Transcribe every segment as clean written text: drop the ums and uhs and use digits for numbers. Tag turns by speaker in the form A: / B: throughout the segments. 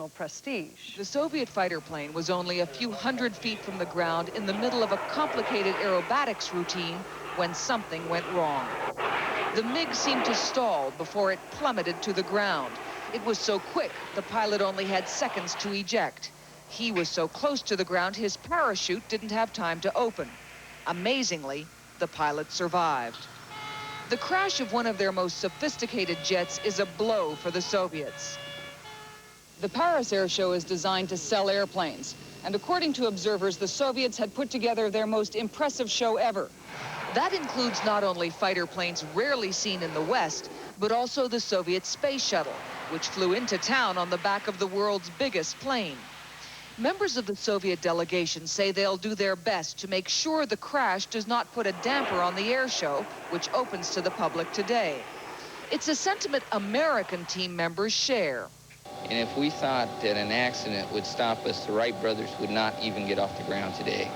A: prestige.
B: The Soviet fighter plane was only a few hundred feet from the ground in the middle of a complicated aerobatics routine when something went wrong. The MiG seemed to stall before it plummeted to the ground. It was so quick, the pilot only had seconds to eject. He was so close to the ground, his parachute didn't have time to open. Amazingly, the pilot survived. The crash of one of their most sophisticated jets is a blow for the Soviets. The Paris Air Show is designed to sell airplanes. And according to observers, the Soviets had put together their most impressive show ever. That includes not only fighter planes rarely seen in the West, but also the Soviet space shuttle, which flew into town on the back of the world's biggest plane. Members of the Soviet delegation say they'll do their best to make sure the crash does not put a damper on the air show, which opens to the public today. It's a sentiment American team members share.
C: And if we thought that an accident would stop us, the Wright brothers would not even get off the ground today.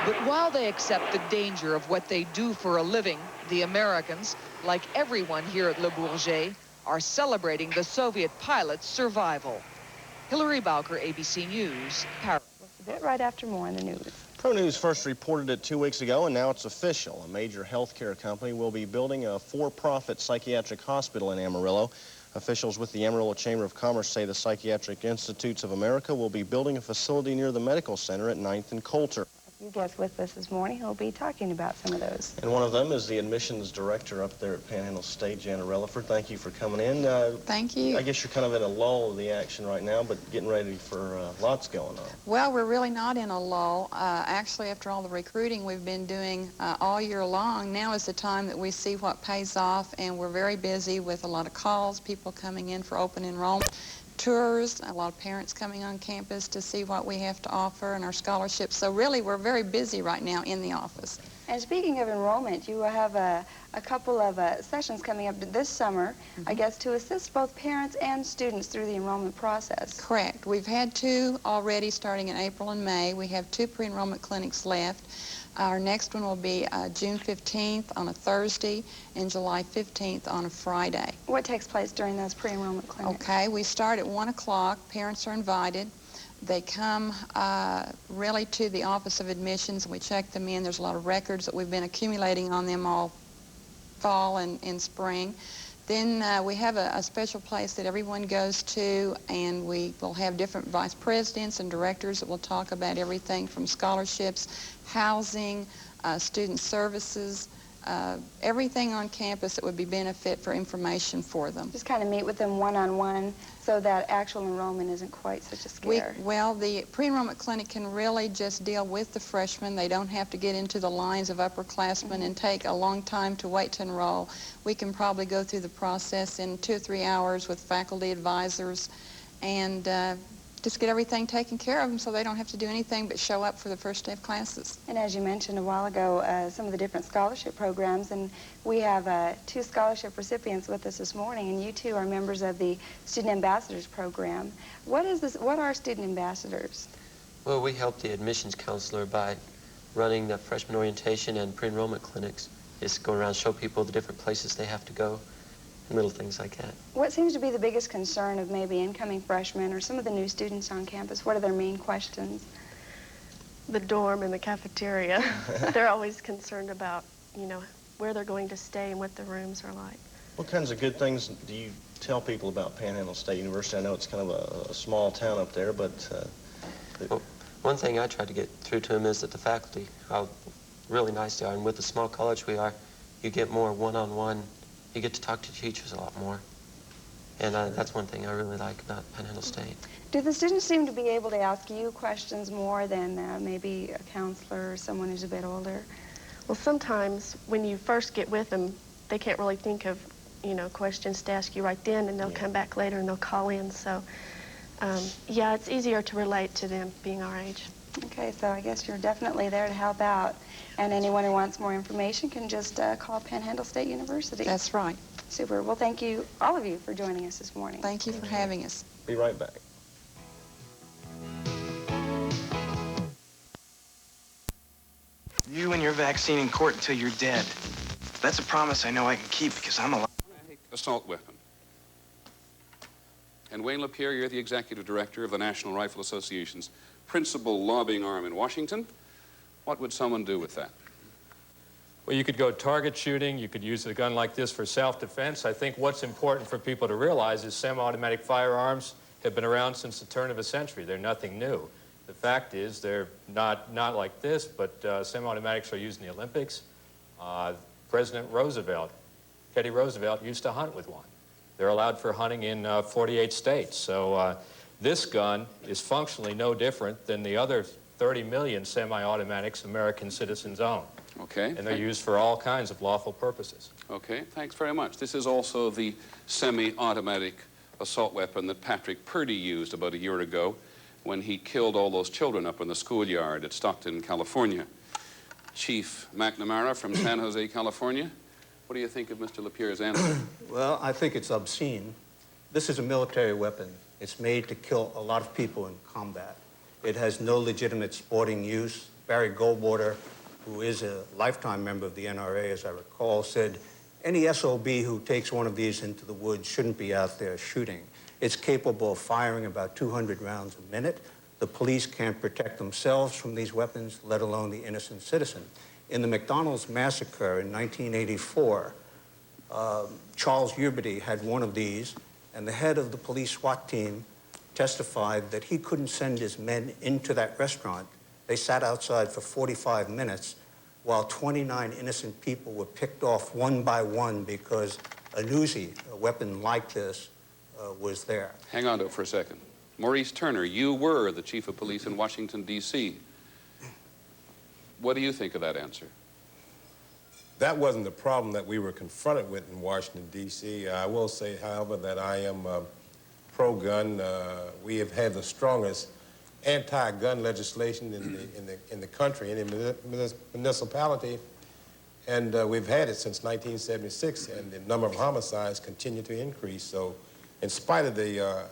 B: But while they accept the danger of what they do for a living, the Americans, like everyone here at Le Bourget, are celebrating the Soviet pilot's survival. Hillary Bowker, ABC News, Paris.
A: A bit right after more in the news.
D: Pro News first reported it 2 weeks ago, and now it's official. A major healthcare company will be building a for-profit psychiatric hospital in Amarillo. Officials with the Amarillo Chamber of Commerce say the Psychiatric Institutes of America will be building a facility near the medical center at 9th and Coulter.
A: A few guests with us this morning who'll be talking about some of those.
D: And one of them is the admissions director up there at Panhandle State, Jana Relaford. Thank you for coming in.
E: Thank you.
D: I guess you're kind of in a lull of the action right now, but getting ready for lots going on.
E: Well, we're really not in a lull. Actually, after all the recruiting we've been doing all year long, now is the time that we see what pays off, and we're very busy with a lot of calls, people coming in for open enrollment, tours, a lot of parents coming on campus to see what we have to offer and our scholarships. So really, we're very busy right now in the office.
A: And speaking of enrollment, you have a couple of sessions coming up this summer, I guess, to assist both parents and students through the enrollment process.
E: Correct. We've had 2 already starting in April and May. We have 2 pre-enrollment clinics left. Our next one will be June 15th on a Thursday and July 15th on a Friday.
A: What takes place during those pre-enrollment clinics?
E: Okay, we start at 1 o'clock. Parents are invited. They come really to the Office of Admissions, and we check them in. There's a lot of records that we've been accumulating on them all fall and spring. Then we have a special place that everyone goes to, and we will have different vice presidents and directors that will talk about everything from scholarships, housing, student services, everything on campus that would be benefit for information for them.
A: Just kind of meet with them one-on-one so that actual enrollment isn't quite such a scare.
E: Well, the pre-enrollment clinic can really just deal with the freshmen. They don't have to get into the lines of upperclassmen and take a long time to wait to enroll. We can probably go through the process in 2 or 3 hours with faculty advisors and just get everything taken care of them so they don't have to do anything but show up for the first day of classes.
A: And as you mentioned a while ago, some of the different scholarship programs, and we have 2 scholarship recipients with us this morning, and you 2 are members of the Student Ambassadors Program. What are Student Ambassadors?
F: Well, we help the admissions counselor by running the freshman orientation and pre-enrollment clinics. Just go around, show people the different places they have to go, little things like that.
A: What seems to be the biggest concern of maybe incoming freshmen or some of the new students on campus? What are their main questions?
G: The dorm and the cafeteria. They're always concerned about, you know, where they're going to stay and what the rooms are like.
D: What kinds of good things do you tell people about Panhandle State University? I know it's kind of a small town up there, but...
F: Well, one thing I try to get through to them is that the faculty, how really nice they are, and with the small college we are, you get more one-on-one. You get to talk to teachers a lot more. And that's one thing I really like about Panhandle State.
A: Do the students seem to be able to ask you questions more than maybe a counselor or someone who's a bit older?
G: Well, sometimes when you first get with them, they can't really think of, you know, questions to ask you right then, and they'll come back later and they'll call in. So, yeah, it's easier to relate to them being our age.
A: Okay, so I guess you're definitely there to help out. And anyone who wants more information can just call Panhandle State University.
E: That's right.
A: Super. Well, thank you, all of you, for joining us this morning.
E: Thank you for having us.
D: Be right back.
H: You and your vaccine in court until you're dead. That's a promise I know I can keep because I'm alive.
I: Assault weapon. And Wayne LaPierre, you're the executive director of the National Rifle Association's principal lobbying arm in Washington. What would someone do with that?
J: Well, you could go target shooting. You could use a gun like this for self-defense. I think what's important for people to realize is semi-automatic firearms have been around since the turn of the century. They're nothing new. The fact is they're not like this, but semi-automatics are used in the Olympics. President Roosevelt, Teddy Roosevelt, used to hunt with one. They're allowed for hunting in 48 states. So this gun is functionally no different than the other 30 million semi-automatics American citizens own.
I: Okay.
J: And they're used for all kinds of lawful purposes.
I: Okay, thanks very much. This is also the semi-automatic assault weapon that Patrick Purdy used about a year ago when he killed all those children up in the schoolyard at Stockton, California. Chief McNamara from San Jose, California. What do you think of Mr. LaPierre's answer?
K: Well, I think it's obscene. This is a military weapon. It's made to kill a lot of people in combat. It has no legitimate sporting use. Barry Goldwater, who is a lifetime member of the NRA, as I recall, said any SOB who takes one of these into the woods shouldn't be out there shooting. It's capable of firing about 200 rounds a minute. The police can't protect themselves from these weapons, let alone the innocent citizen. In the McDonald's massacre in 1984, Charles Uberty had one of these, and the head of the police SWAT team testified that he couldn't send his men into that restaurant. They sat outside for 45 minutes while 29 innocent people were picked off one by one because a Uzi, a weapon like this, was there.
I: Hang on to it for a second. Maurice Turner, you were the chief of police in Washington, D.C. What do you think of that answer?
L: That wasn't the problem that we were confronted with in Washington, D.C. I will say, however, that I am pro-gun. We have had the strongest anti-gun legislation in the country, in the municipality, and we've had it since 1976, and the number of homicides continue to increase. So, in spite of the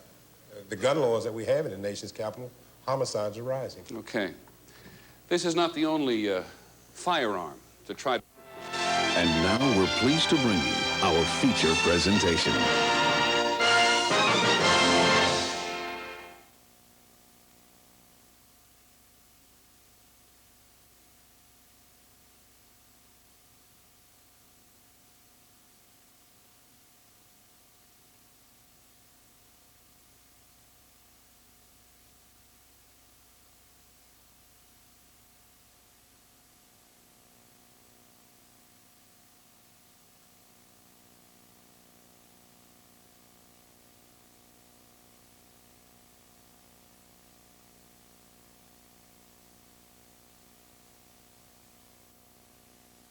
L: gun laws that we have in the nation's capital, homicides are rising.
I: Okay. This is not the only firearm to try.
M: And now we're pleased to bring you our feature presentation.